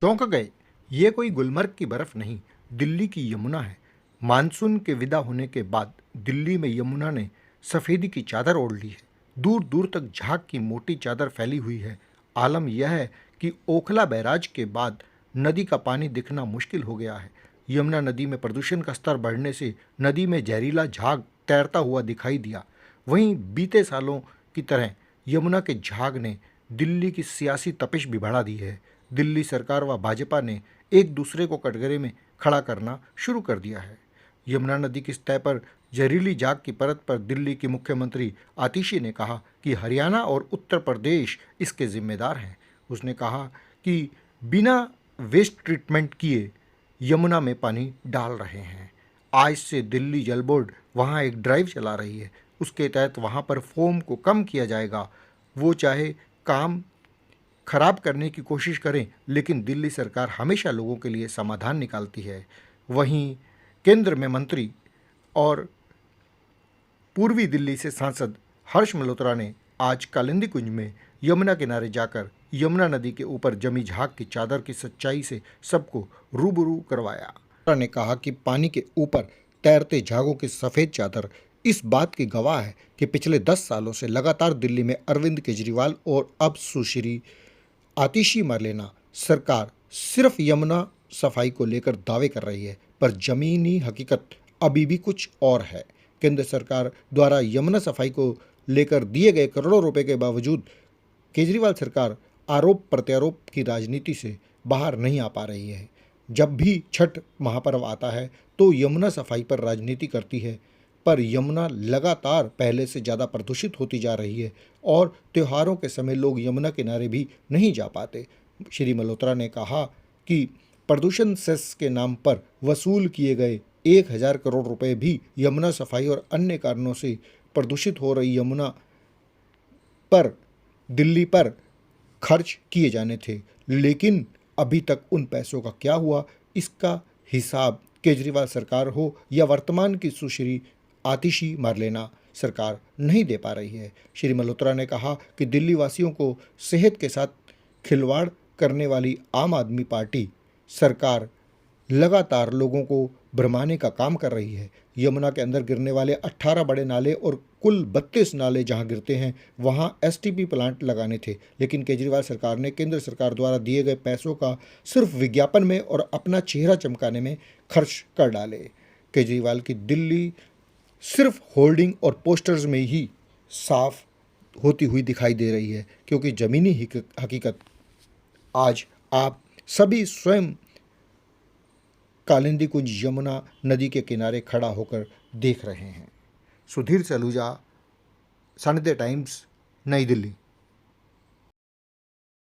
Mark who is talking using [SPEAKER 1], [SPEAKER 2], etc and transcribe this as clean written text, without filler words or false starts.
[SPEAKER 1] चौंक गए। ये कोई गुलमर्ग की बर्फ नहीं, दिल्ली की यमुना है। मानसून के विदा होने के बाद दिल्ली में यमुना ने सफेदी की चादर ओढ़ ली है। दूर दूर तक झाग की मोटी चादर फैली हुई है। आलम यह है कि ओखला बैराज के बाद नदी का पानी दिखना मुश्किल हो गया है। यमुना नदी में प्रदूषण का स्तर बढ़ने से नदी में जहरीला झाग तैरता हुआ दिखाई दिया। वहीं बीते सालों की तरह यमुना के झाग ने दिल्ली की सियासी तपिश भी बढ़ा दी है। दिल्ली सरकार व भाजपा ने एक दूसरे को कटघरे में खड़ा करना शुरू कर दिया है। यमुना नदी की सतह पर जहरीली झाग की परत पर दिल्ली की मुख्यमंत्री आतिशी ने कहा कि हरियाणा और उत्तर प्रदेश इसके जिम्मेदार हैं। उसने कहा कि बिना वेस्ट ट्रीटमेंट किए यमुना में पानी डाल रहे हैं। आज से दिल्ली जल बोर्ड वहाँ एक ड्राइव चला रही है। उसके तहत वहाँ पर फोम को कम किया जाएगा। वो चाहे काम खराब करने की कोशिश करें, लेकिन दिल्ली सरकार हमेशा लोगों के लिए समाधान निकालती है। वहीं केंद्र में मंत्री और पूर्वी दिल्ली से सांसद हर्ष मल्होत्रा ने आज कालिंदी कुंज में यमुना किनारे जाकर यमुना नदी के ऊपर जमी झाग की चादर की सच्चाई से सबको रूबरू करवाया। मल्होत्रा ने कहा कि पानी के ऊपर तैरते झागों की सफ़ेद चादर इस बात की गवाह है कि पिछले 10 सालों से लगातार दिल्ली में अरविंद केजरीवाल और अब सुश्री आतिशी मरलेना सरकार सिर्फ यमुना सफाई को लेकर दावे कर रही है, पर जमीनी हकीकत अभी भी कुछ और है। केंद्र सरकार द्वारा यमुना सफाई को लेकर दिए गए करोड़ों रुपए के बावजूद केजरीवाल सरकार आरोप प्रत्यारोप की राजनीति से बाहर नहीं आ पा रही है। जब भी छठ महापर्व आता है तो यमुना सफाई पर राजनीति करती है, पर यमुना लगातार पहले से ज़्यादा प्रदूषित होती जा रही है और त्योहारों के समय लोग यमुना किनारे भी नहीं जा पाते। श्री मल्होत्रा ने कहा कि प्रदूषण सेस के नाम पर वसूल किए गए 1000 करोड़ रुपए भी यमुना सफाई और अन्य कारणों से प्रदूषित हो रही यमुना पर दिल्ली पर खर्च किए जाने थे, लेकिन अभी तक उन पैसों का क्या हुआ, इसका हिसाब केजरीवाल सरकार हो या वर्तमान की सुश्री आतिशी मरलेना सरकार नहीं दे पा रही है। श्री मल्होत्रा ने कहा कि दिल्ली वासियों को सेहत के साथ खिलवाड़ करने वाली आम आदमी पार्टी सरकार लगातार लोगों को भ्रमाने का काम कर रही है। यमुना के अंदर गिरने वाले 18 बड़े नाले और कुल 32 नाले जहां गिरते हैं वहां एसटीपी प्लांट लगाने थे, लेकिन केजरीवाल सरकार ने केंद्र सरकार द्वारा दिए गए पैसों का सिर्फ विज्ञापन में और अपना चेहरा चमकाने में खर्च कर डाले। केजरीवाल की दिल्ली सिर्फ होर्डिंग और पोस्टर्स में ही साफ होती हुई दिखाई दे रही है, क्योंकि ज़मीनी हकीकत आज आप सभी स्वयं कालिंदी कुंज यमुना नदी के किनारे खड़ा होकर देख रहे हैं। सुधीर सलूजा, सन डे टाइम्स, नई दिल्ली।